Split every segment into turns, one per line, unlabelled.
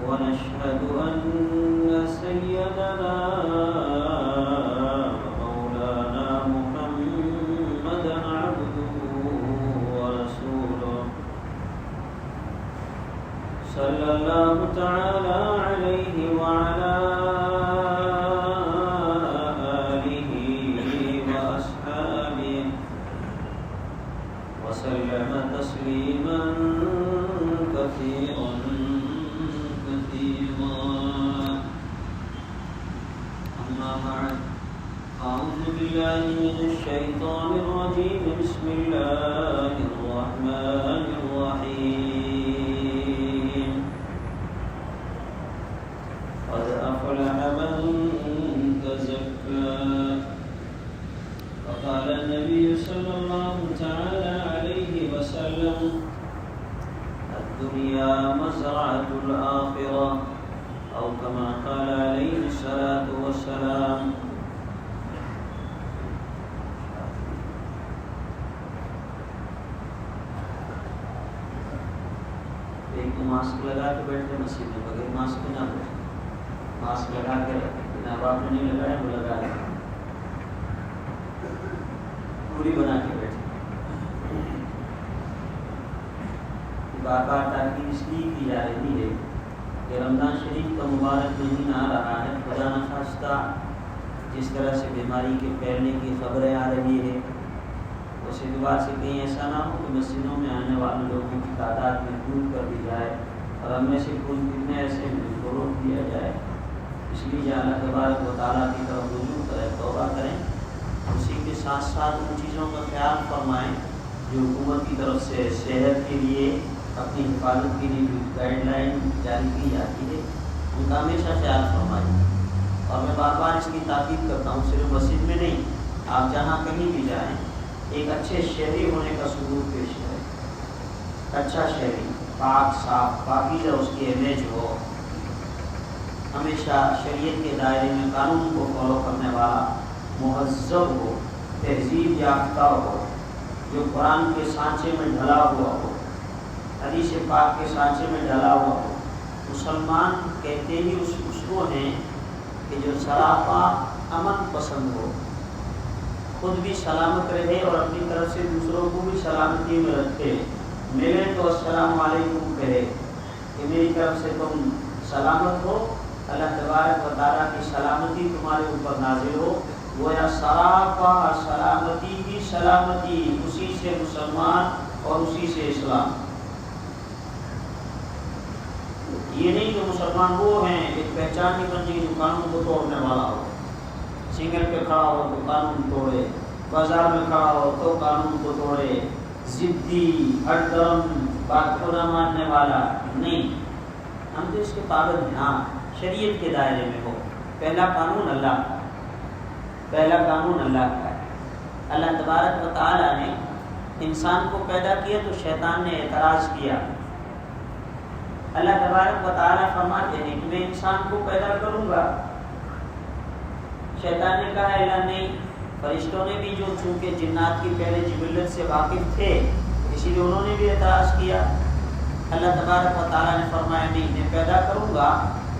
ونشهد أن سيدنا مولانا محمدا عبده ورسوله صلى الله تعالى عليه وعلى آله وأصحابه وسلم تسليما كثيرا أما بعد أعوذ بالله من الشيطان الرجيم بسم الله الرحمن الرحيم قد أفلح من تزكى وقال النبي صلى الله تعالى عليه وسلم الدنيا مزرعة الآخرة أو كما قال عليه الصلاة والسلام. ایک تو ماسک لگا کے بیٹھے مسجد میں، بغیر ماسک کے نہ بیٹھے، ماسک لگا کے رکھے، جناب آپ نے نہیں لگایا وہ لگا لیں، پوری بنا کے بیٹھے. بار بار تاکید اس لیے کی جا رہی ہے کہ رمضان شریف کا مبارک مہینہ آ رہا ہے. خدا نخواستہ جس طرح سے بیماری کے پھیلنے کی خبریں آ رہی ہے، اس اعتبار سے کہیں ایسا نہ ہو کہ مسجدوں میں آنے والے لوگوں کی تعداد محدود کر دی جائے اور ہم میں سے خود کتنے ایسے ان کو روک دیا جائے. اس لیے جو اللہ تبارک و تعالیٰ کی طرف رجوع کریں، توبہ کریں، اسی کے ساتھ ساتھ ان چیزوں کا خیال فرمائیں جو حکومت کی طرف سے صحت کے لیے، اپنی حفاظت کے لیے جو گائیڈ لائن جاری کی جاتی ہے ان کا ہمیشہ خیال فرمائیں. اور میں بار بار اس کی تاکید کرتا ہوں، صرف مسجد میں نہیں، آپ جہاں کہیں بھی جائیں ایک اچھے شہری ہونے کا ثبوت پیش کریں. اچھا شہری، پاک صاف پاکیزہ اس کی امیج ہو، ہمیشہ شریعت کے دائرے میں قانون کو فالو کرنے والا، مہذب ہو، تہذیب یافتہ ہو، جو قرآن کے سانچے میں ڈھلا ہوا ہو، حدیث پاک کے سانچے میں ڈلا ہوا ہو. مسلمان کہتے ہی اس کو ہیں کہ جو سراپا امن پسند ہو، خود بھی سلامت رہے اور اپنی طرف سے دوسروں کو بھی سلامتی میں رکھے. ملے تو السلام علیکم کہے کہ میری طرف سے تم سلامت ہو، اللہ تبارک و تعالیٰ کی سلامتی تمہارے اوپر نازل ہو. گویا سراپا سلامتی کی سلامتی، اسی سے مسلمان اور اسی سے اسلام. یہ نہیں کہ مسلمان وہ ہیں ایک پہچان نہیں بن جائے جو قانون کو توڑنے والا ہو، سنگل پہ کھڑا ہو تو قانون توڑے، بازار میں کھڑا ہو تو قانون کو توڑے، ضدی، ہر درم، بات کو نہ ماننے والا نہیں. ہم تو اس کے پابند ہیں. ہاں، شریعت کے دائرے میں ہو. پہلا قانون اللہ کا، پہلا قانون اللہ کا ہے. اللہ تبارک و تعالیٰ نے انسان کو پیدا کیا تو شیطان نے اعتراض کیا. اللہ تبارک و تعالیٰ فرماتے ہیں کہ میں انسان کو پیدا کروں گا. شیطان نے کہا اعلان نہیں. فرشتوں نے بھی جو چونکہ جنات کی پہلے جبلت سے واقف تھے اسی لیے انہوں نے بھی اعتراض کیا. اللہ تبارک و تعالیٰ نے فرمایا نہیں، میں پیدا کروں گا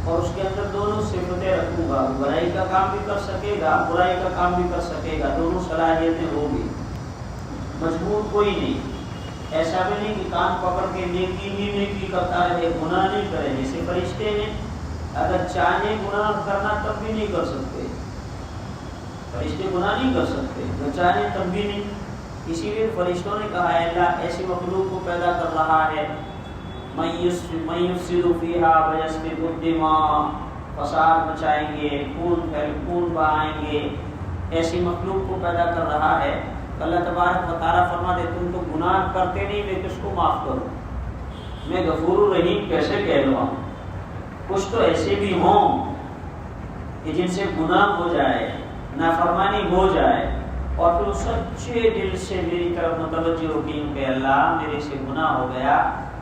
اور اس کے اندر دونوں صفتیں رکھوں گا. برائی کا کام بھی کر سکے گا، برائی کا کام بھی کر سکے گا، دونوں صلاحیتیں ہوگی. مجبور کوئی نہیں. ایسا بھی نہیں کہ کان پکڑ کے نیکی ہی نیکی کرتا رہے، گناہ نہیں کرے. جیسے فرشتے ہیں اگر چاہیں گناہ کرنا تب بھی نہیں کر سکتے، فرشتے گناہ نہیں کر سکتے، جو چاہیں تب بھی نہیں. اسی لیے فرشتوں نے کہا ہے اللہ ایسی مخلوق کو پیدا کر رہا ہے من یفسد فیہا ویسفک الدماء، فساد مچائیں گے، خون بہائیں گے. ایسی مخلوق کو پیدا کر رہا ہے. اللہ تبارک و تعالیٰ فرما دے تم تو گناہ کرتے نہیں، میں کس کو معاف کروں؟ میں غفور الرحیم کیسے کہہ لوں؟ کچھ تو ایسے بھی ہوں کہ جن سے گناہ ہو جائے، نافرمانی ہو جائے اور پھر سچے دل سے میری طرف متوجہ ہو کہ اللہ میرے سے گناہ ہو گیا،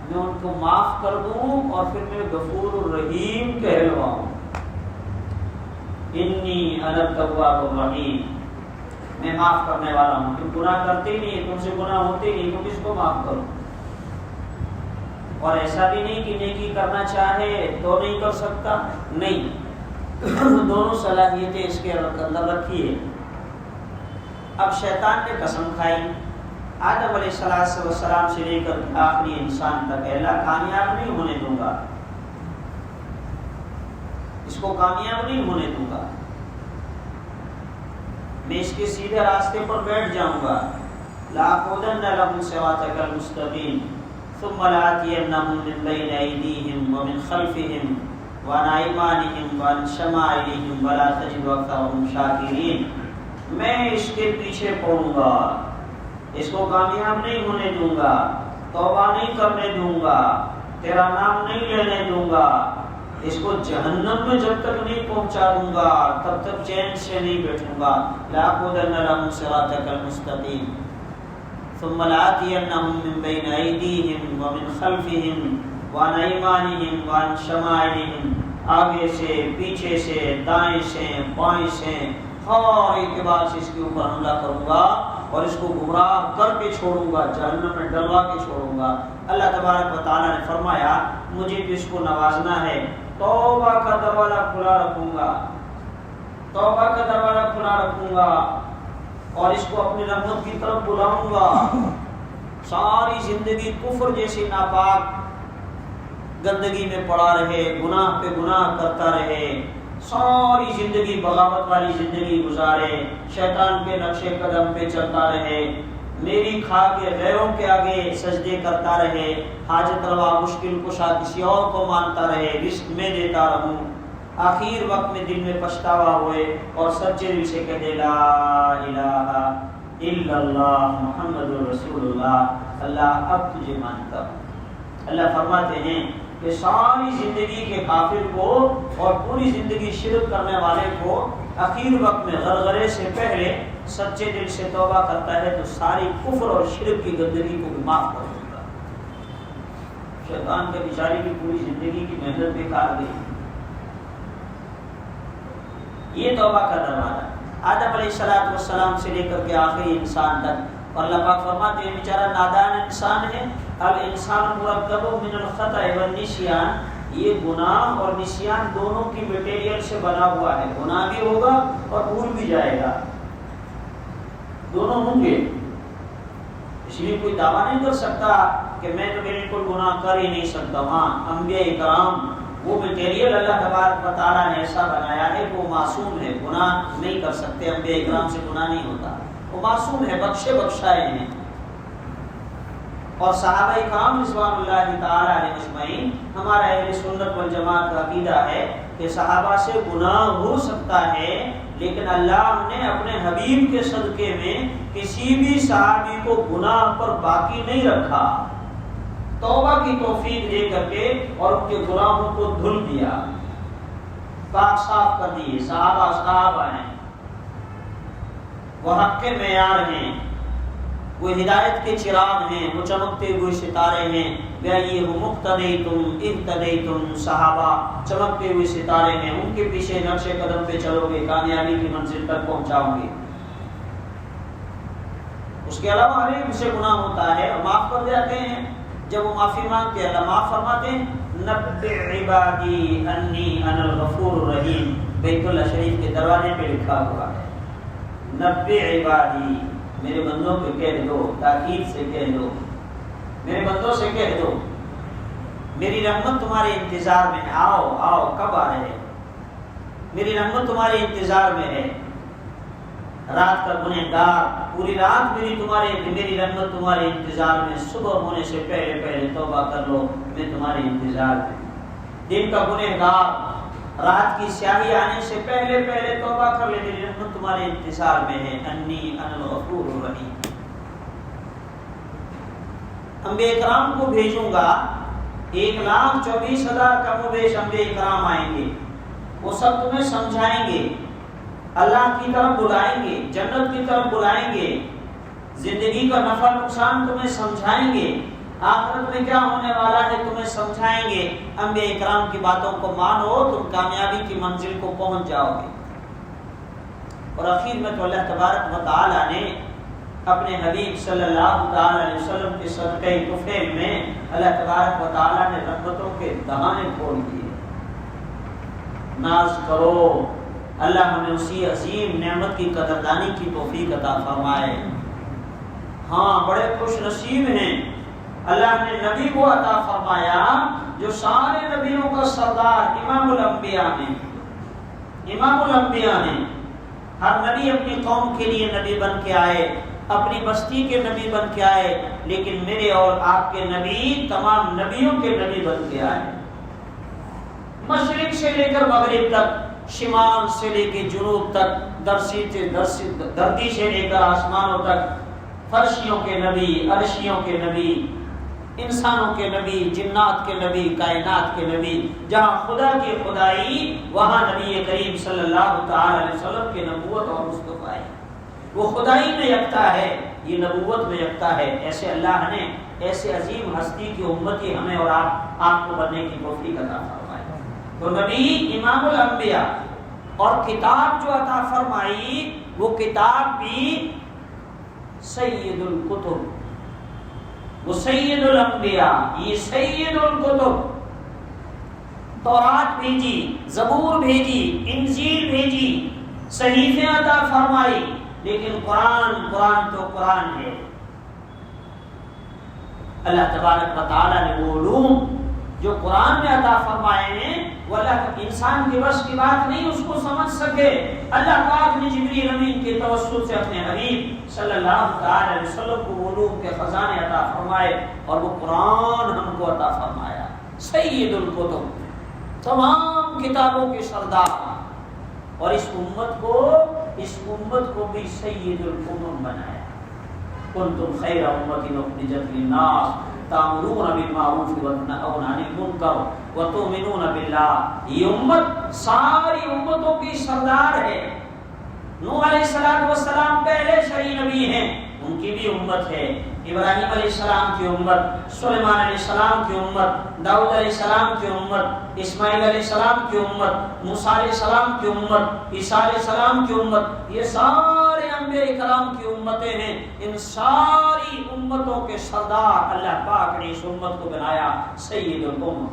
میں ان کو معاف کر دوں اور پھر میں غفور الرحیم کہلواؤں. انی انا التواب الرحیم، میں معاف کرنے والا ہوں. تم گناہ کرتے ہی نہیں، تم سے گناہ ہوتے ہی نہیں، تو کس کو معاف کروں؟ اور ایسا بھی نہیں کہ نیکی کرنا چاہے تو نہیں کر سکتا، نہیں، دونوں صلاحیتیں اس کے اندر رکھی ہے۔ اب شیطان نے قسم کھائی آدم علیہ السلام سے لے کر آخری انسان تک، اللہ کامیاب نہیں ہونے دوں گا، اس کو کامیاب نہیں ہونے دوں گا، میں اس کے سیدھے راستے پر بیٹھ جاؤں گا، لَأَقْعُدَنَّ لَهُمْ صِرَاطَكَ الْمُسْتَقِيمَ ثُمَّ لَآتِيَنَّهُمْ مِنْ بَيْنِ أَيْدِيهِمْ وَمِنْ خَلْفِهِمْ وَعَنْ أَيْمَانِهِمْ وَعَنْ شَمَائِلِهِمْ وَلَا تَجِدُ أَكْثَرَهُمْ شَاكِرِينَ، میں اس کے پیچھے پڑوں گا، اس کو کامیاب نہیں ہونے دوں گا، توبہ نہیں کرنے دوں گا، تیرا نام نہیں لینے دوں گا، اس کو جہنم میں جب تک نہیں پہنچا دوں گا تب تک چین سے نہیں بیٹھوں گا، لَأَقْعُدَنَّ لَهُمْ صِرَاطَكَ الْمُسْتَقِيمَ ثُمَّ لَآتِيَنَّهُمْ مِنْ بَيْنِ أَيْدِيهِمْ وَمِنْ خَلْفِهِمْ وَعَنْ أَيْمَانِهِمْ وَعَنْ شَمَائِلِهِمْ، آگے سے، پیچھے سے، دائیں سے، بائیں سے، ہر اعتبار سے اس کے اوپر حملہ کروں گا اور اس کو گمراہ کر کے چھوڑوں گا، جہنم میں ڈلوا کے چھوڑوں گا۔ اللہ تبارک و تعالیٰ نے فرمایا مجھے بھی اس کو نوازنا ہے، توبہ کا دروازہ کھلا رکھوں گا، توبہ کا دروازہ کھلا رکھوں گا اور اس کو اپنی رحمت کی طرف بلاؤں گا۔ ساری زندگی کفر جیسی ناپاک گندگی میں پڑا رہے، گناہ پہ گناہ کرتا رہے، ساری زندگی بغاوت والی زندگی گزارے، شیطان کے نقش قدم پہ چلتا رہے، میری کھا کے غیروں کے آگے سجدے کرتا رہے، حاجت روا مشکل کشا کسی اور کو مانتا رہے، رزق میں دیتا رہوں، آخر وقت میں دل میں پچھتاوا ہوئے اور سچے دل سے کہہ دے لا الہ الا اللہ محمد رسول اللہ، اللہ اب تجھے مانتا ہوں۔ اللہ فرماتے ہیں کہ ساری زندگی کے کافر کو اور پوری زندگی شرک کرنے والے کو آخر وقت میں غرغرے سے پہلے سچے دل سے توبہ کرتا ہے تو ساری کفر اور شرک کی گندگی کو بھی معاف کر دے گا۔ شیطان کے بیچارے کی پوری زندگی کی محنت بیکار گئی۔ یہ توبہ کا دروازہ آدم علیہ السلام سے لے کر کے آخری انسان تک، اور اللہ پاک فرماتے ہیں بیچارہ نادان انسان ہے، الانسان مرکب من الخطأ والنسیان، یہ گناہ اور نسیان دونوں کی مٹیریل سے بنا ہوا ہے، گناہ بھی ہوگا اور بھول بھی جائے گا، دونوں ہوں گے۔ اس لیے کوئی دعویٰ نہیں کر سکتا کہ میں تو بالکل گناہ کر ہی نہیں سکتا۔ ہاں، انبیاء اکرام وہ مٹیریل اللہ تبارک و تعالیٰ نے ایسا بنایا ہے کہ وہ معصوم ہے، گناہ نہیں کر سکتے، انبیاء اکرام سے گناہ نہیں ہوتا، وہ معصوم ہے، بخشے بخشائے ہیں۔ اور صحابہ کرام رضوان اللہ تعالیٰ علیہ اجمعین، ہمارا اہل سنت والجماعت کا عقیدہ ہے کہ صحابہ سے گناہ ہو سکتا ہے، لیکن اللہ نے اپنے حبیب کے صدقے میں کسی بھی صحابی کو گناہ پر باقی نہیں رکھا، توبہ کی توفیق دے کر کے اور ان کے گناہوں کو دھل دیا، پاک صاف کر دیے۔ صحابہ ہیں، وہ حق کے معیار ہیں، وہ ہدایت کے چراغ ہیں، وہ چمکتے ہوئے ستارے ہیں۔ اہتدیتم، صحابہ چمکتے ہوئے ستارے ہیں، ان کے پیچھے نقش قدم پہ چلو گے، کامیابی کی منزل تک پہنچاؤ گے۔ اس کے علاوہ ہر ایک سے گناہ ہوتا ہے اور معاف کر جاتے ہیں، جب وہ معافی مانگتے ہیں اللہ معاف فرماتے ہیں۔ نبئ عبادی انی انا الغفور الرحیم، بیت اللہ شریف کے دروازے پہ لکھا ہوا ہے، نبئ عبادی، میرے بندوں کو کہہ دو، تاکید سے کہہ دو، میرے بندوں سے کہہ دو میری رحمت تمہارے انتظار میں ہے، آؤ آؤ، کب آ رہے، میری رحمت تمہارے انتظار میں ہے۔ رات کا گنہگار، پوری رات میری رحمت تمہارے انتظار میں، صبح ہونے سے پہلے پہلے توبہ کر لو، میں تمہارے انتظار میں۔ دن کا گنہگار، رات کی سیاہی آنے سے پہلے پہلے توبہ کر لے، میری رحمت تمہارے انتظار میں ہے۔ انی انا الغفور الرحیم۔ انبیاء کرام کو بھیجوں گا، 1,24,000 کم و بیش انبیاء کرام آئیں گے، وہ سب تمہیں سمجھائیں گے، اللہ کی طرف بلائیں گے، جنت کی طرف بلائیں گے، زندگی کا نفع نقصان تمہیں سمجھائیں گے، آخرت میں کیا ہونے والا ہے تمہیں سمجھائیں گے۔ انبیاء اکرام کی باتوں کو مانو، تم کامیابی کی منزل کو پہنچ جاؤ گے۔ اور آخر میں تو اللہ تبارک و تعالی نے اپنے حبیب صلی اللہ تعالی علیہ وسلم کے صدقہ طفیل میں اللہ تبارک و تعالیٰ نے رحمتوں کے دہانے کھول دیے. ناز کرو، اللہ ہمیں اسی عظیم نعمت کی قدردانی کی توفیق عطا فرمائے. ہاں بڑے خوش نصیب ہیں، اللہ نے نبی کو عطا فرمایا جو سارے نبیوں کا سردار، امام الانبیاء نے. امام الانبیاء نے ہر نبی اپنی قوم کے لیے نبی بن کے آئے، اپنی بستی کے نبی بن کے آئے، لیکن میرے اور آپ کے نبی تمام نبیوں کے نبی بن کے آئے. مشرق سے لے کر مغرب تک، شمال سے لے کے جنوب تک، دھرتی سے لے کر آسمانوں تک، فرشیوں کے نبی، عرشیوں کے نبی، انسانوں کے نبی، جنات کے نبی، کائنات کے نبی. جہاں خدا کی خدائی وہاں نبی کریم صلی اللہ تعالی علیہ وسلم کی نبوت اور مصطفیٰ. وہ خدائی میں یکتا ہے، یہ نبوت میں یکتا ہے. ایسے اللہ نے ایسے عظیم ہستی کی امتی ہمیں اور آپ کو بننے کی توفیق عطا فرمائے. تو نبی امام الانبیاء، اور کتاب جو عطا فرمائی وہ کتاب بھی سید الکتب، وہ سید الانبیاء، یہ سید الکتب. تورات بھیجی، زبور بھیجی، انجیل بھیجی، صحیفے عطا فرمائی، لیکن قرآن تو قرآن ہے. اللہ تبارک و تعالیٰ نے وہ علوم جو قرآن میں عطا فرمائے ہیں وہ اللہ انسان کے بس کی بات نہیں اس کو سمجھ سکے. اللہ پاک نے جبریل امین کے توسط سے اپنے حبیب صلی اللہ تعالی علیہ وسلم کو علوم کے خزانے عطا فرمائے اور وہ قرآن ہم کو عطا فرمایا. سید الکتب، تمام کتابوں کے سردار. اور اس امت کو بھی سید الامم بنایا. کنتم خیر امۃ اخرجت للناس تأمرون بالمعروف وتنهون عن المنکر وتؤمنون باللہ. یہ امت ساری امتوں کی سردار ہے. نوح علیہ السلام پہلے شرعی نبی ہیں، ان کی بھی امت ہے. ابراہیم علیہ السلام کی امت، سلیمان علیہ السلام کی امت، داؤد علیہ السلام کی امت، اسماعیل علیہ السلام کی امت، موسیٰ علیہ السلام کی امت، عیسیٰ علیہ السلام کی امت. یہ سارے انبیاء کرام کی امتیں ہیں. ان ساری امتوں کے سردار اللہ پاک نے اس امت کو بنایا سید الامم.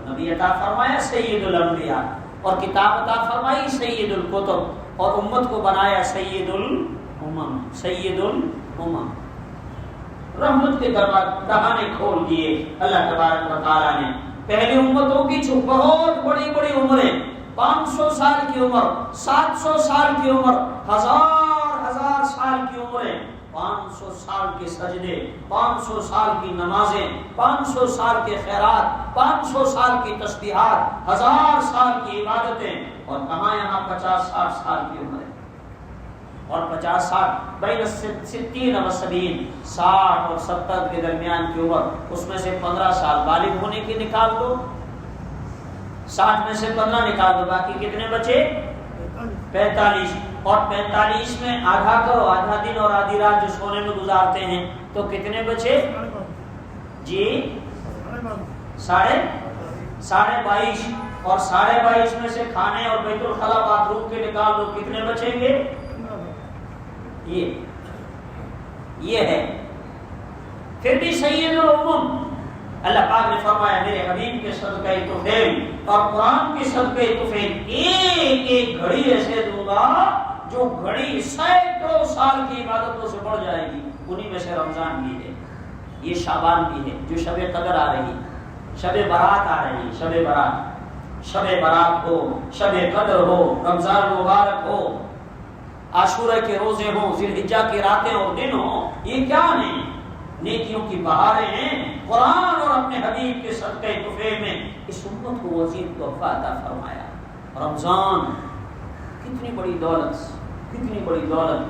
نبی عطا فرمایا سید الانبیاء، اور کتاب عطا فرمائی سید الکتب، اور امت کو بنایا سید الامم. سید الامم، رحمت کے دہانے کھول دیے اللہ تبارک و تعالیٰ نے. پہلی امتوں کی جو بہت بڑی بڑی عمریں، 500 سال کی عمر، 700 سال کی عمر، ہزار سال کی عمریں، 500 سال کے سجدے، 500 سال کی نمازیں، 500 سال کے خیرات، 500 سال کی تسبیحات، 1000 سال کی عبادتیں، اور کہاں یہاں 50-60 سال کی عمریں. اور 50-60 بین 60 و 70، 60 اور 70 کے درمیان کی عمر، اس میں سے 15 سال بالغ ہونے کی نکال دو، 60 میں سے 15 نکال دو، باقی کتنے بچے؟ 45. اور 45 میں آدھا کرو، آدھا دن اور آدھی رات جو سونے میں گزارتے ہیں، تو کتنے بچے؟ جی 22.5. اور 22.5 میں سے کھانے اور بیت الخلا باتھ روم کے نکال دو، کتنے بچیں گے؟ یہ ہے. پھر بھی سید الامم. اللہ پاک نے فرمایا میرے حبیب کے صدقہ طفیل اور قرآن کے صدقہ طفیل ایک ایک گھڑی ایسے دوں گا جو گھڑی سینکڑوں سال کی عبادتوں سے بڑھ جائے گی. انہی میں سے رمضان بھی ہے، یہ شعبان بھی ہے، جو شب قدر آ رہی، شب برات آ رہی، شب برات ہو، شب قدر ہو، رمضان مبارک ہو، عاشورہ کے روزے ہوں، ذی الحجہ کی راتیں اور دن ہوں، یہ کیا نہیں نیکیوں کی بہاریں ہیں. قرآن اور اپنے حبیب کے صدقہ طفیل میں اس امت کو عظیم تحفہ عطا فرمایا. رمضان کتنی بڑی دولت، کتنی بڑی دولت.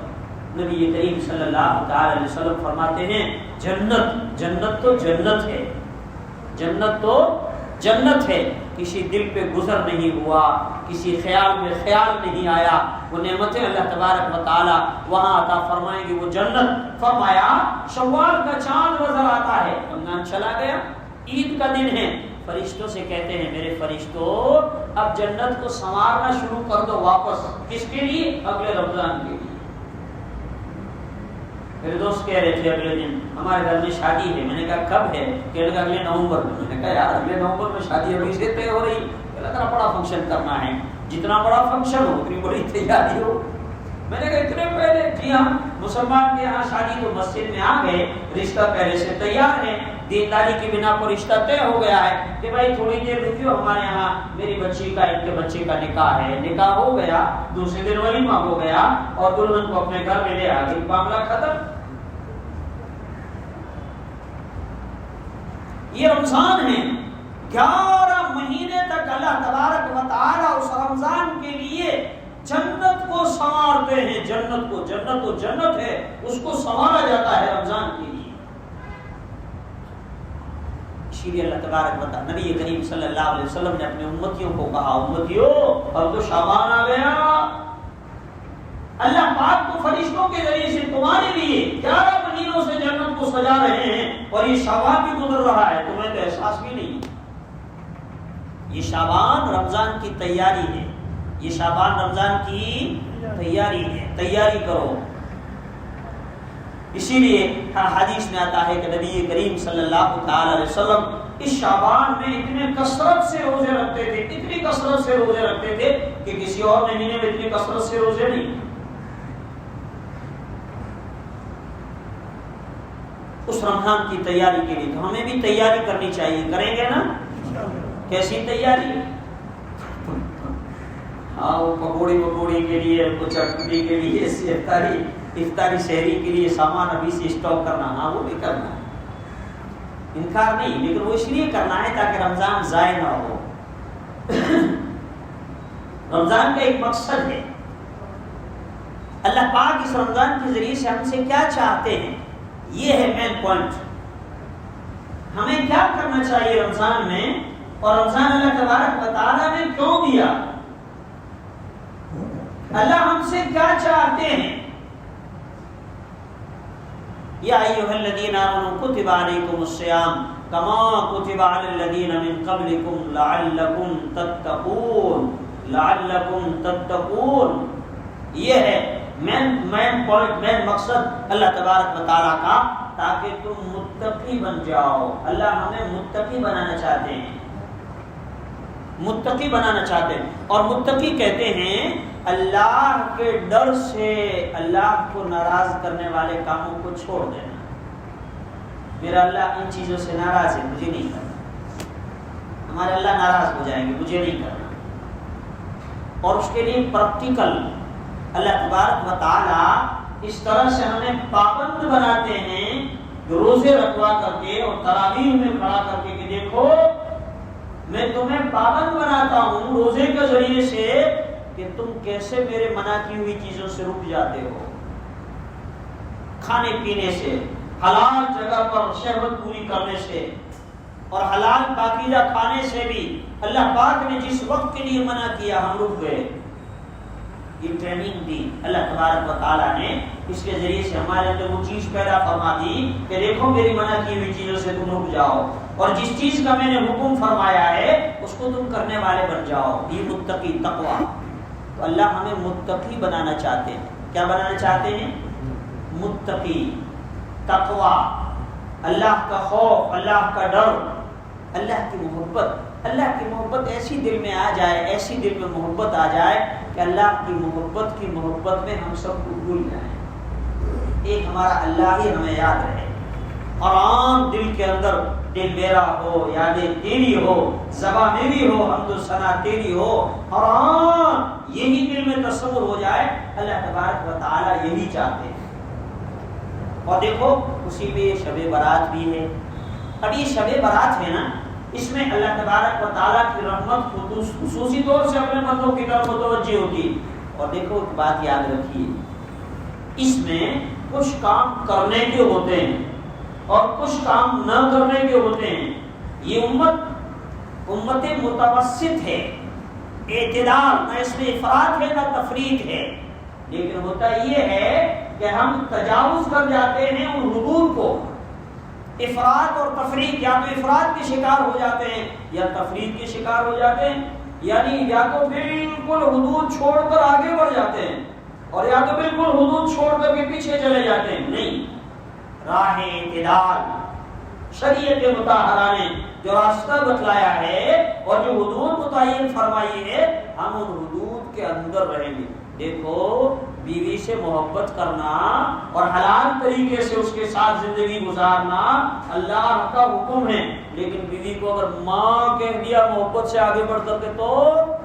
نبی کریم صلی اللہ تعالی علیہ وسلم فرماتے ہیں جنت تو جنت ہے، جنت تو جنت ہے. کسی دل پہ گزر نہیں ہوا، کسی خیال میں خیال نہیں آیا. وہ نعمتیں اللہ تبارک و تعالی وہاں عطا فرمائیں گے، وہ جنت. فرمایا شوال کا چاند نظر آتا ہے، رمضان چلا گیا، عید کا دن ہے، فرشتوں سے کہتے ہیں میرے فرشتوں اب جنت کو سنوارنا شروع کر دو واپس. کس کے لیے؟ اگلے رمضان کے لیے. میرے دوست کہہ رہے تھے اگلے دن ہمارے گھر میں شادی ہے. میں نے کہا کب ہے؟ کہنے لگا اگلے نومبر میں. میں نے کہا یار اگلے نومبر میں شادی ابھی سے طے ہو رہی؟ اتنا بڑا فنکشن کرنا ہے, جتنا بڑا فنکشن ہو اتنی بڑی تیاری ہو. میں نے کہا اتنے پہلے؟ جی ہاں, مسلمان کے یہاں شادی تو مسجد میں آ گئے, رشتہ پہلے سے تیار ہے, دینداری کی بنا پر رشتہ طے ہو گیا ہے کہ بھائی تھوڑی دیر رکیو, ہمارے یہاں میری بچی کا ان کے بچے کا نکاح ہے. نکاح ہو گیا, دوسرے دن ولیمہ ہو گیا اور دلہن کو اپنے گھر میں لے آ گئی, معاملہ ختم. یہ رمضان ہے, 11 مہینے تک اللہ تبارک و تعالی اس رمضان کے لیے جنت کو سنوارتے ہیں. جنت کو, جنت تو جنت ہے, اس کو سنوارا جاتا ہے رمضان کے لیے. اسی لیے اللہ تبارک و تعالی, نبی کریم صلی اللہ علیہ وسلم نے اپنے امتیوں کو کہا, امتیوں اب تو شعبان آ گیا. اللہ پاک تو فرشتوں کے ذریعے سے تمہارے لیے 11 مہینوں سے جنت کو سجا رہے ہیں اور یہ شعبان بھی گزر رہا ہے, تمہیں تو احساس بھی نہیں. یہ شعبان رمضان کی تیاری ہے, یہ شعبان رمضان کی تیاری ہے, تیاری کرو. اسی لیے حدیث میں آتا ہے کہ نبی کریم صلی اللہ تعالی علیہ وسلم اس شعبان میں اتنے کثرت سے روزے رکھتے تھے, اتنی کثرت سے روزے رکھتے تھے کہ کسی اور مہینے میں اتنی کثرت سے روزے نہیں. اس رمضان کی تیاری کے لیے تو ہمیں بھی تیاری کرنی چاہیے. کریں گے نا؟ کیسی تیاری؟ ہاں, وہ پکوڑی کے لیے, وہ چٹنی کے لیے, افطاری شہری کے لیے سامان ابھی سے اسٹاک کرنا, ہاں وہ بھی کرنا ہے, انکار نہیں, لیکن وہ اس لیے کرنا ہے تاکہ رمضان ضائع نہ ہو. رمضان کا ایک مقصد ہے. اللہ پاک اس رمضان کے ذریعے سے ہم سے کیا چاہتے ہیں, یہ ہے مین پوائنٹ. ہمیں کیا کرنا چاہیے رمضان میں, اور رمضان اللہ تبارک و تعالیٰ نے کیوں دیا, اللہ ہم سے کیا چاہتے ہیں. یا ایھا الذین آمنوا کتب علیکم الصیام کما کتب علی الذین من قبلکم لعلکم تتقون, لعلکم تتقون. یہ ہے مین پوائنٹ, مین مقصد اللہ تبارک و تعالیٰ کا, تاکہ تم متقی بن جاؤ. اللہ ہمیں متقی بنانا چاہتے ہیں, متقی بنانا چاہتے ہیں. اور متقی کہتے ہیں اللہ کے ڈر سے اللہ کو ناراض کرنے والے کاموں کو چھوڑ دینا. میرا اللہ ان چیزوں سے ناراض ہے, مجھے نہیں کرنا. ہمارے اللہ ناراض ہو جائیں گے, مجھے نہیں کرنا. اور اس کے لیے پریکٹیکل اللہ تبارک و تعالی اس طرح سے ہمیں پابند بناتے ہیں, روزے رکھوا کر کے اور تراویح میں کھڑا کر کے کہ دیکھو میں تمہیں پابند بناتا ہوں روزے کے ذریعے سے کہ تم کیسے میرے منع کی ہوئی چیزوں سے رک جاتے ہو. کھانے پینے سے, حلال جگہ پر شہوت پوری کرنے سے, اور حلال پاکیزہ کھانے سے بھی اللہ پاک نے جس وقت کے لیے منع کیا ہم رک گئے. یہ ٹریننگ دی اللہ تبارک و تعالیٰ نے, اس کے ذریعے سے ہمارے اندر وہ چیز پیدا فرما دی کہ دیکھو میری منع کی ہوئی چیزوں سے تم رک جاؤ, اور جس چیز کا میں نے حکم فرمایا ہے اس کو تم کرنے والے بن جاؤ. یہ متقی, تقویٰ. تو اللہ ہمیں متقی بنانا چاہتے ہیں. کیا بنانا چاہتے ہیں؟ متقی, تقویٰ, اللہ کا خوف, اللہ کا ڈر, اللہ کی محبت. اللہ کی محبت ایسی دل میں آ جائے, ایسی دل میں محبت آ جائے کہ اللہ کی محبت میں ہم سب کو بھول جائیں. ایک ہمارا اللہ ہی ہمیں یاد رہے, اور عام دل کے اندر دل میرا ہو, یادیں تیری ہو, زباں میری ہو, حمد و ثنا تیری ہو, اور عام یہی دل میں تصور ہو جائے. اللہ تبارک و تعالی یہی چاہتے ہیں. اور دیکھو اسی میں شب برات بھی ہے. اب یہ شب برات ہے نا, اس میں اللہ تبارک و تعالیٰ کی رحمت خصوصی طور سے اپنے بندوں کی طرف متوجہ ہوتی. اور دیکھو ایک بات یاد رکھیے, اس میں کچھ کام کرنے کے ہوتے ہیں اور کچھ کام نہ کرنے کے ہوتے ہیں. یہ امت متوسط ہے, اعتدال, نہ اس میں افراط ہے نہ تفریط ہے. لیکن ہوتا یہ ہے کہ ہم تجاوز کر جاتے ہیں ان حدود کو. افراط اور تفریط, یا تو افراط کے شکار ہو جاتے ہیں یا تفریط کے شکار ہو جاتے ہیں. یعنی یا تو بالکل حدود چھوڑ کر آگے بڑھ جاتے ہیں, اور یا تو بالکل حدود چھوڑ کر کے پیچھے چلے جاتے ہیں. نہیں, راہ اعتدال، شریعت مطہرہ نے جو راستہ بتلایا ہے اور جو حدود متعین فرمائی ہے، ہم ان حدود کے اندر رہیں گے۔ دیکھو بیوی سے محبت کرنا اور حلال طریقے سے اس کے ساتھ زندگی گزارنا اللہ کا حکم ہے، لیکن بیوی کو اگر ماں کہہ دیا محبت سے آگے بڑھ کر کے تو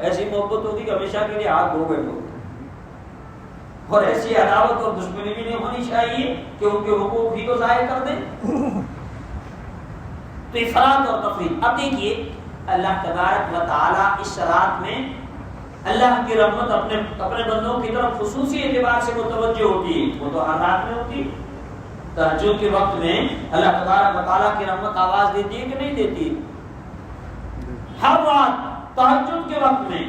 ایسی محبت ہوگی کہ ہمیشہ کے لیے ہاتھ دھو بیٹھو، اور ایسی عداوت اور دشمنی بھی نہیں ہونی چاہیے کہ ان کے حقوق بھی تو ضائع کر دیں۔ تو افراط اور تفریط۔ اب دیکھیے اللہ تبارک و تعالیٰ اس رات میں اللہ کی رحمت اپنے بندوں کی طرف خصوصی اعتبار سے متوجہ ہوتی ہے، وہ تو ہر رات میں ہوتی ہے۔ تہجد کے وقت میں اللہ تبارک و تعالیٰ کی رحمت آواز دیتی ہے کہ نہیں دیتی؟ ہر رات تہجد کے وقت میں،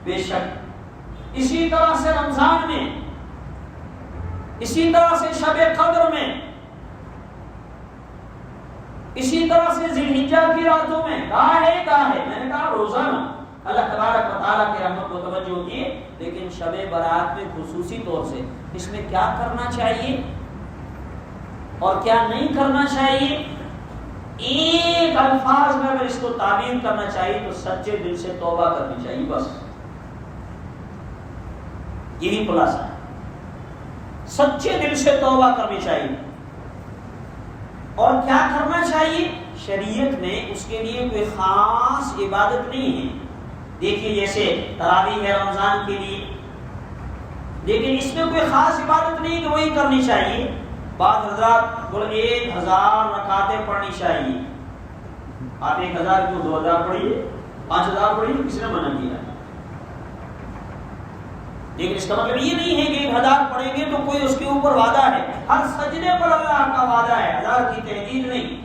بے شک اسی طرح سے رمضان میں، اسی طرح سے شب قدر میں، اسی طرح سے ذی الحجہ کی راتوں میں گاہے گاہے، میں نے کہا روزانہ اللہ تبارک و تعالیٰ کی رحمت متوجہ ہوتی ہے، لیکن شب برات میں خصوصی طور سے۔ اس میں کیا کرنا چاہیے اور کیا نہیں کرنا چاہیے؟ ایک الفاظ میں اگر اس کو تعبیر کرنا چاہیے تو سچے دل سے توبہ کرنی چاہیے، بس یہی خلاصہ ہے، سچے دل سے توبہ کرنی چاہیے۔ اور کیا کرنا چاہیے؟ شریعت میں اس کے لیے کوئی خاص عبادت نہیں ہے۔ دیکھیے جیسے تراویح ہے رمضان کے لیے، لیکن اس میں کوئی خاص عبادت نہیں کہ وہی کرنی چاہیے۔ بعض حضرات بولے 1000 رکعتیں پڑھنی چاہیے، آپ 1000 کیوں 2000 پڑھیے، 5000 پڑھیے، کس نے منع کیا؟ لیکن اس کا مطلب یہ نہیں ہے کہ 1000 پڑھیں گے تو کوئی اس کے اوپر وعدہ ہے، ہر سجدے پر اللہ کا وعدہ ہے، 1000 کی تحدید نہیں۔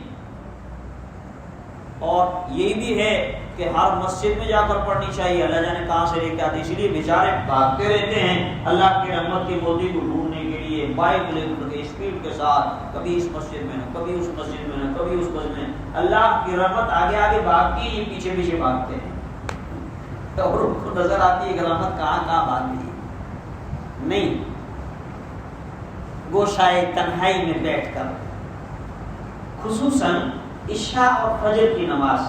اور یہ بھی ہے کہ ہر مسجد میں جا کر پڑھنی چاہیے، اللہ جانے کہاں سے لے کے آتے، اسی لیے بیچارے بھاگتے رہتے ہیں اللہ کی رحمت کی موتی کو ڈھونڈنے کے لیے، بائک لے کر کے اسپیڈ کے ساتھ، کبھی اس مسجد میں نہ کبھی اس مسجد میں نہ کبھی اس مسجد میں۔ اللہ کی رحمت آگے آگے بھاگتی ہے، یہ پیچھے پیچھے بھاگتے ہیں، اور ان کو نظر آتی ہے کہ رحمت کہاں کہاں بھاگ گئی۔ نہیں، گوشائے تنہائی میں بیٹھ کر خصوصاً عشاء اور فجر کی نماز،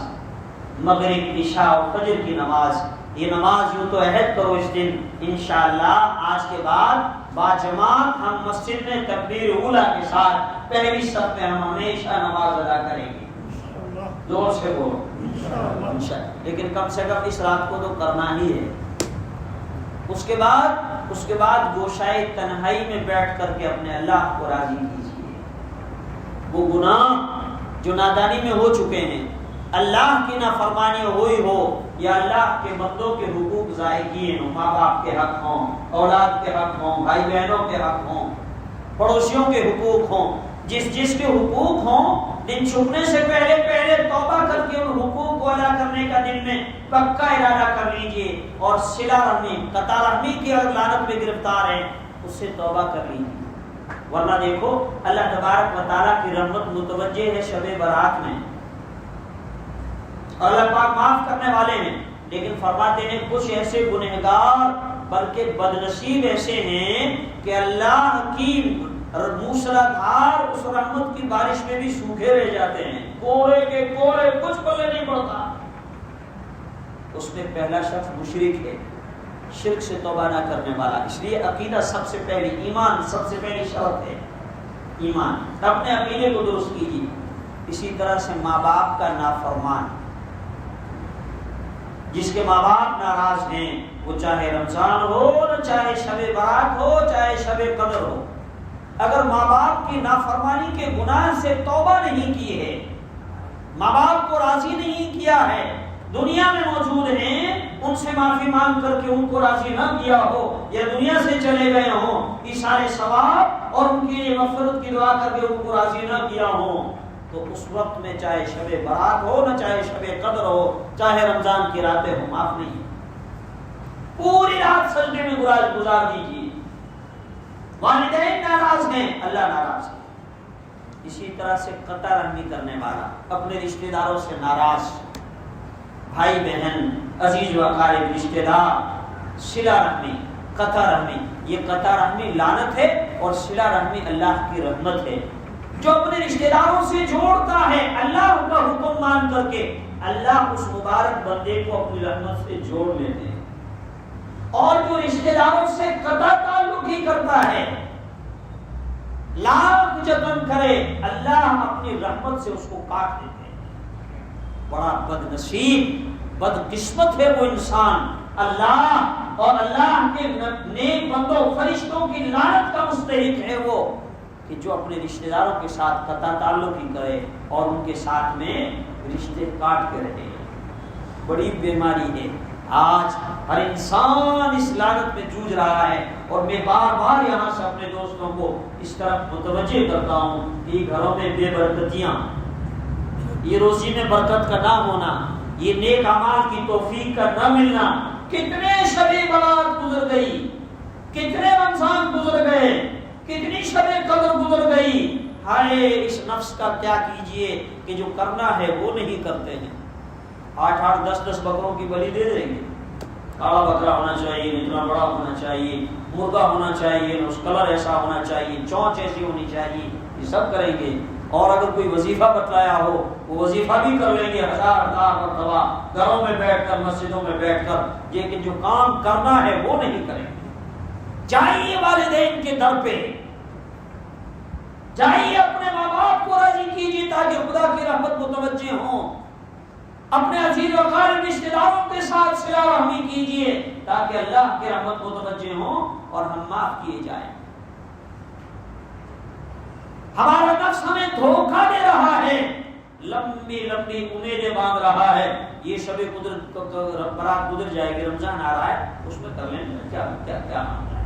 مغرب عشاء اور فجر کی نماز، یہ نماز یوں تو عہد کرو اس دن انشاءاللہ آج کے بعد باجماعت ہم مسجد میں تکبیر اولیٰ کے ساتھ پہلی صف میں ہم ہمیشہ نماز ادا کریں گے، زور سے بولو انشاءاللہ۔ لیکن کم سے کم اس رات کو تو کرنا ہی ہے۔ اس کے بعد گوشائے تنہائی میں بیٹھ کر کے اپنے اللہ کو راضی کیجیے۔ وہ گناہ جو نادانی میں ہو چکے ہیں، اللہ کی نافرمانی ہوئی ہو یا اللہ کے بندوں کے حقوق ضائع کیے ہوں، ماں باپ کے حق ہوں، اولاد کے حق ہوں، بھائی بہنوں کے حق ہوں، پڑوسیوں کے حقوق ہوں، جس کے حقوق ہوں، دن چھپنے سے پہلے توبہ کر کے ان حقوق کو ادا کرنے کا دل میں پکا ارادہ کر لیجئے، اور صلہ رحمی، قطع رحمی کی اگر لعنت میں گرفتار ہیں اس سے توبہ کر لیجئے، ورنہ دیکھو اللہ تبارک و تعالیٰ کی رحمت متوجہ ہے شب برات میں، اللہ پاک معاف کرنے والے ہیں، لیکن فرماتے ہیں کچھ ایسے گنہگار بلکہ بدنصیب ایسے ہیں کہ اللہ کی موسلادھار اس رحمت کی بارش میں بھی سوکھے رہ جاتے ہیں، کورے کے کورے، کچھ پلے نہیں پڑتا۔ اس میں پہلا شخص مشرک ہے، شرک سے توبہ نہ کرنے والا۔ اس لیے عقیدہ سب سے پہلی، ایمان سب سے پہلی شرط ہے، ایمان، اپنے عقیدے کو درست کیجیے۔ اسی طرح سے ماں باپ کا نافرمان، جس کے ماں باپ ناراض ہیں، وہ چاہے رمضان ہو نہ چاہے شب برات ہو چاہے شب قدر ہو، اگر ماں باپ کی نافرمانی کے گناہ سے توبہ نہیں کی ہے، ماں باپ کو راضی نہیں کیا ہے، دنیا میں موجود ہیں، ان سے معافی مانگ کر کے ان کو راضی نہ کیا ہو یا دنیا سے چلے گئے ہوں، ایثار ثواب اور ان کی مغفرت کی دعا کر کے ان کو راضی نہ کیا ہو، تو اس وقت میں چاہے شب برات ہو نہ چاہے شب قدر ہو چاہے رمضان کی راتیں ہوں، معاف نہیں، پوری رات سجدے میں گزار دیجیے۔ والدین ناراض ہیں، اللہ ناراض ہے۔ اسی طرح سے قطع رحمی کرنے والا، اپنے رشتہ داروں سے ناراض، بھائی بہن، عزیز و اقارب، رشتہ دار، صلہ رحمی، قطع رحمی، یہ قطع رحمی لعنت ہے اور صلہ رحمی اللہ کی رحمت ہے۔ جو اپنے رشتہ داروں سے جوڑتا ہے اللہ کا حکم مان کر کے، اللہ اس مبارک بندے کو اپنی رحمت سے جوڑ لیتے ہیں۔ اور جو رشتہ داروں سے قطع تعلق ہی کرتا ہے، لاکھ جتن کرے، اللہ اپنی رحمت سے اس کو کاٹ دیتے ہیں۔ بڑا بد نصیب، بد قسمت ہے وہ انسان، اللہ اور اللہ کے نیک بندوں فرشتوں کی لعنت کا مستحق ہے وہ، کہ جو اپنے رشتہ داروں کے ساتھ قطع تعلق ہی کرے اور ان کے ساتھ میں رشتے کاٹ کے رہے۔ بڑی بیماری ہے، آج ہر انسان اس لعنت میں جوجھ رہا ہے، اور میں بار بار یہاں سے اپنے دوستوں کو اس طرف متوجہ کرتا ہوں کہ گھروں میں بے برکتیاں، یہ روزی میں برکت کا نہ ہونا، یہ نیک اعمال کی توفیق کا نہ ملنا، کتنے شب برات گزر گئی، کتنے رمضان گزر گئے، کتنی شب قدر گزر گئی، ہائے اس نفس کا کیا کیجئے کہ جو کرنا ہے وہ نہیں کرتے ہیں۔ 8-8 10-10 بکروں کی بلی دے دیں گے، کالا بکرا ہونا چاہیے، اتنا بڑا ہونا چاہیے، مرغا ہونا چاہیے، اس کلر ایسا ہونا چاہیے، چونچ ایسی ہونی چاہیے، یہ سب کریں گے۔ اور اگر کوئی وظیفہ بتلایا ہو وہ وظیفہ بھی کر لیں گے 1000 مرتبہ، گھروں میں بیٹھ کر، مسجدوں میں بیٹھ کر، لیکن جو کام کرنا ہے وہ نہیں کریں گے۔ جائیے والدین کے در پہ، جائیے اپنے ماں باپ کو راضی کیجیے تاکہ خدا کی رحمت متوجہ ہوں، اپنے عزیز و اقارب رشتہ داروں کے ساتھ صلہ رحمی کیجیے تاکہ اللہ کی رحمت متوجہ ہوں اور ہم معاف کیے جائیں۔ ہمارا نفس ہمیں دھوکہ دے رہا ہے، لمبی لمبی امیدیں باندھ رہا ہے، یہ شب قدرت برات گزر جائے گی، رمضان آ رہا ہے اس میں کر لیں گے، کیا کیا کیا معاملہ ہے،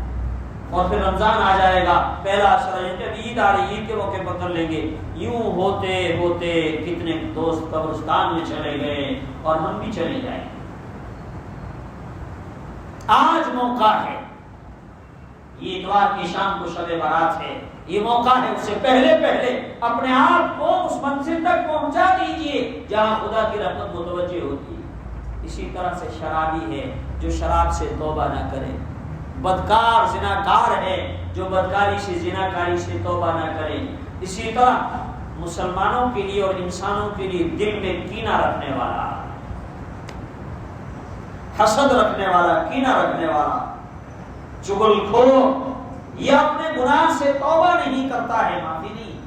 اور پھر رمضان آ جائے گا، پہلا عشرہ ہے، جب عید آ رہی، عید کے موقع پر کر لیں گے۔ یوں ہوتے ہوتے کتنے دوست قبرستان میں چلے گئے اور ہم بھی چلے جائیں۔ آج موقع ہے، یہ اتوار کی شام کو شب برات ہے، یہ موقع ہے، اس سے پہلے اپنے آپ کو اس منزل تک پہنچا دیجئے جہاں خدا کی رحمت متوجہ ہوتی ہے۔ اسی طرح سے شرابی ہے جو شراب سے توبہ نہ کرے، بدکار زناکار ہے جو بدکاری سے زناکاری سے توبہ نہ کرے، اسی طرح مسلمانوں کے لیے اور انسانوں کے لیے دل میں کینہ رکھنے والا، حسد رکھنے والا، کینہ رکھنے والا، چغل خور، یہ اپنے گناہ سے توبہ نہیں کرتا ہے، معافی نہیں،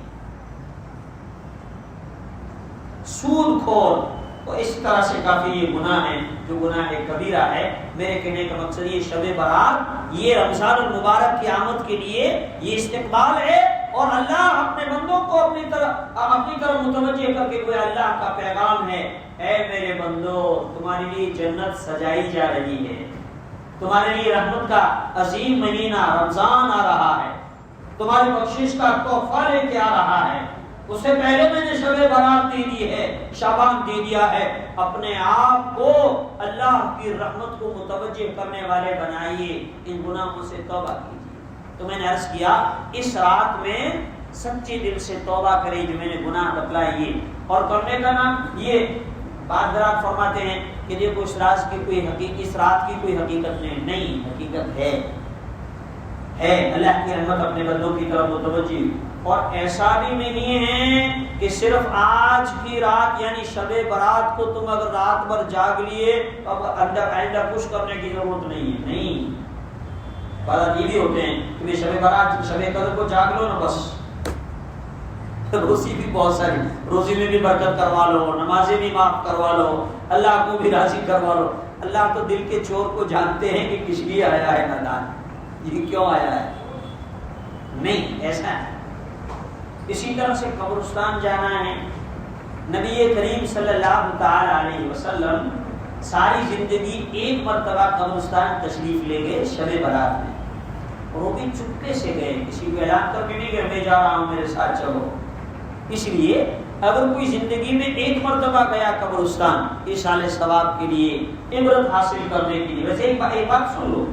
سود خور، تو اس طرح سے کافی یہ گناہ ہے جو گناہ کبیرہ ہے۔ میرے کہنے کا مقصد یہ شب برات، یہ رمضان المبارک کی آمد کے لیے یہ استقبال ہے، اور اللہ اپنے بندوں کو اپنی طرف متوجہ کر کے کوئی اللہ کا پیغام ہے، اے میرے بندو تمہارے لیے جنت سجائی جا رہی ہے، تمہارے لیے رحمت کا عظیم مہینہ رمضان آ رہا ہے، تمہاری بخشش کا تحفہ لے کے آ رہا ہے، اس سے پہلے میں نے شب برات دے دی ہے، شعبان دے دیا ہے، اپنے آپ کو اللہ کی رحمت کو متوجہ کرنے والے بنائیے، ان گناہوں سے توبہ کیجیے۔ تو میں نے عرض کیا اس رات میں سچے دل سے توبہ کریں جو میں نے گناہ بتلائیے، اور کرنے کا نام یہ بعض حضرات فرماتے ہیں کہ دیکھو اس رات کی کوئی حقیقت نہیں، حقیقت ہے اللہ کی رحمت اپنے بندوں کی طرف متوجہ، اور ایسا بھی نہیں ہے کہ صرف آج کی رات یعنی شب برات کو تم اگر رات بھر جاگ لیے تو اب آئندہ کچھ کرنے کی ضرورت نہیں ہے، نہیں، بعض یہ بھی ہوتے ہیں کہ شب برات شب قدر کو جاگ لو نا بس، روزی بھی بہت ساری، روزی میں بھی برکت کروا لو، نمازیں بھی معاف کروا لو، اللہ کو بھی راضی کروا لو۔ اللہ تو دل کے چور کو جانتے ہیں کہ کس لیے آیا ہے میدان، یہ کیوں آیا ہے، نہیں ایسا ہے۔ اسی طرح سے قبرستان جانا ہے، نبی کریم صلی اللہ تعالی علیہ وسلم ساری زندگی ایک مرتبہ قبرستان تشریف لے گئے شب برات میں، اور وہ بھی چپکے سے گئے، کسی کو اعلان کر کے نہیں کہ میں جا رہا ہوں میرے ساتھ چلو۔ اس لیے اگر کوئی زندگی میں ایک مرتبہ گیا قبرستان ایصال ثواب کے لیے، عبرت حاصل کرنے کے لیے، ویسے ایک بات سن لو،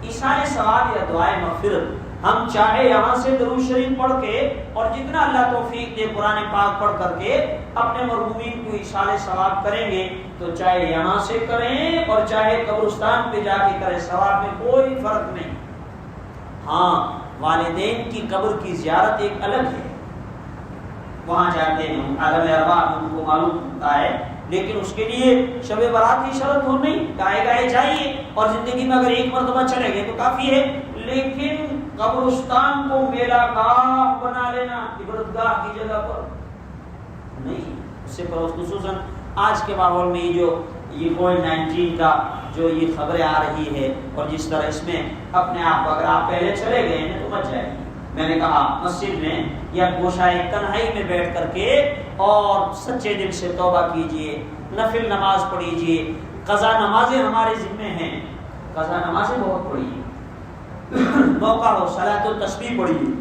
ایصال ثواب یا دعائے مغفرت ہم چاہے یہاں سے درود شریف پڑھ کے اور جتنا اللہ توفیق دے قرآن پاک پڑھ کر کے اپنے مرحومین کو ایصال ثواب کریں گے، تو چاہے یہاں سے کریں اور چاہے قبرستان پہ جا کے کریں، ثواب میں کوئی فرق نہیں۔ ہاں والدین کی قبر کی زیارت ایک الگ ہے، وہاں جاتے ہیں، عالم ارواح ان کو معلوم ہوتا ہے، لیکن اس کے لیے شب برات کی شرط ہو نہیں، گائے گائے جائیے اور زندگی میں اگر ایک مرتبہ چلے گئے تو کافی ہے، لیکن قبرستان کو میلہ گاہ بنا لینا عبادت گاہ کی جگہ پر نہیں۔ اس سے خصوصاً آج کے ماحول میں یہ کووڈ-19 کا جو یہ خبریں آ رہی ہے اور جس طرح اس میں اپنے آپ اگر آپ پہلے چلے گئے ہیں تو مت جائیے۔ میں نے کہا مسجد میں یا گوشائے تنہائی میں بیٹھ کر کے اور سچے دل سے توبہ کیجئے، نفل نماز پڑھیجئے، قضا نمازیں ہمارے ذمہ ہیں، قضا نمازیں بہت پڑھیے، موقع ہو صلاۃ التسبیح پڑھیے،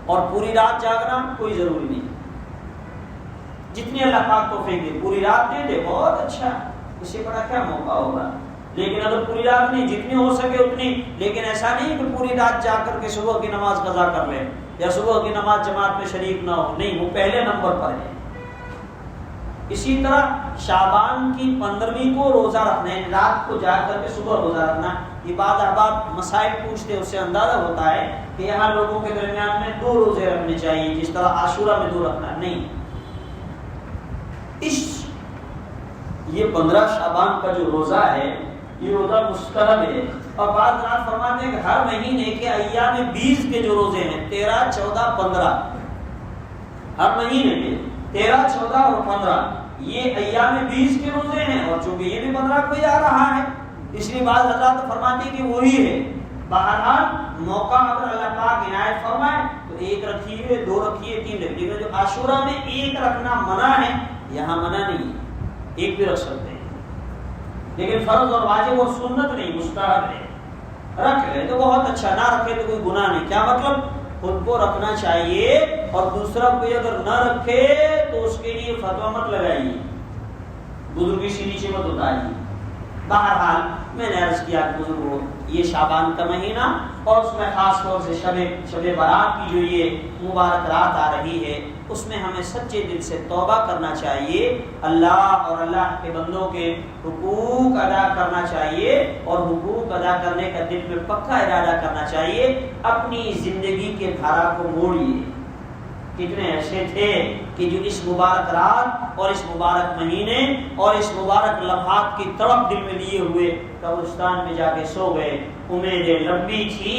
اور پوری رات جاگنا کوئی ضروری نہیں، جتنی اللہ پاک توفیق دے پوری رات دے دے بہت اچھا، اس سے بڑا کیا موقع ہوگا۔ لیکن اگر پوری رات نہیں، جتنی ہو سکے اتنی، لیکن ایسا نہیں کہ پوری رات جا کر کے صبح کی نماز قضا کر لیں یا صبح کی نماز جماعت میں شریک نہ ہو، نہیں، وہ پہلے نمبر پر ہے۔ اسی طرح شعبان کی 15ویں کو روزہ رکھنا ہے، رات کو جا کر کے صبح روزہ رکھنا۔ یہ بعض احباب مسائل پوچھتے ہیں، اس سے اندازہ ہوتا ہے کہ یہاں لوگوں کے درمیان میں 2 روزے رکھنے چاہیے، جس طرح عاشورہ میں 2 رکھنا، نہیں، یہ 15 شعبان کا جو روزہ ہے یہ روزہ مستحب ہے، اور بعض حضرات فرماتے ہیں کہ ہر مہینے کے ایام 20 کے جو روزے ہیں 13، 14، 15، ہر مہینے کے 13، 14 اور 15 یہ ایام 20 کے روزے ہیں، اور چونکہ یہ بھی 15 کو ہی آ رہا ہے اس لیے بعض حضرات فرماتے ہیں کہ وہی ہے۔ بہرحال موقع اگر اللہ پاک عنایت فرمائے تو 1 رکھیے، 2 رکھیے، 3 رکھیے، لیکن جو عاشورہ میں 1 رکھنا منع ہے، یہاں منع نہیں ہے، 1 بھی رکھ سکتے ہیں، لیکن فرض اور واجب اور سنت نہیں، مستحب ہے۔ رکھ لے تو بہت اچھا، نہ رکھے تو کوئی گناہ نہیں۔ کیا مطلب؟ خود کو رکھنا چاہیے، اور دوسرا کوئی اگر نہ رکھے تو اس کے لیے فتویٰ مت لگائیے، بزرگی سے نیچے مت اتاریے۔ بہرحال میں نے عرض کیا کہ بزرگوں، یہ شعبان کا مہینہ اور اس میں خاص طور سے شب برات کی جو یہ مبارک رات آ رہی ہے، اس میں ہمیں سچے دل سے توبہ کرنا چاہیے، اللہ اور اللہ کے بندوں کے حقوق ادا کرنا چاہیے، اور حقوق ادا کرنے کا دل میں پکا ارادہ کرنا چاہیے۔ اپنی زندگی کے دھارا کو موڑیے۔ کتنے ایسے تھے کہ جو اس مبارک رات اور اس مبارک مہینے اور اس مبارک لمحات کی تڑپ دل میں لیے ہوئے قبرستان میں جا کے سو گئے۔ امیدیں لمبی تھی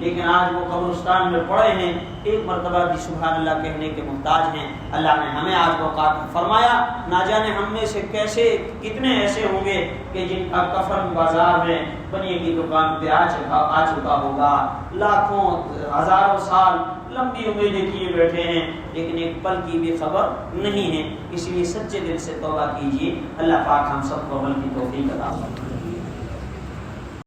لیکن آج وہ قبرستان میں پڑے ہیں، ایک مرتبہ بھی سبحان اللہ کہنے کے محتاج ہیں۔ اللہ نے ہمیں آج موقع فرمایا، نہ جانے ہم میں سے کتنے ایسے ہوں گے کہ جن کا کفن بازار میں بنی کی دکان پہ آ چکا ہوگا، لاکھوں ہزاروں سال لمبی امیدیں کیے بیٹھے ہیں لیکن ایک پل کی بھی خبر نہیں ہے۔ اس لیے سچے دل سے توبہ کیجیے، اللہ پاک ہم سب کو عمل کی توفیق عطا فرمائے۔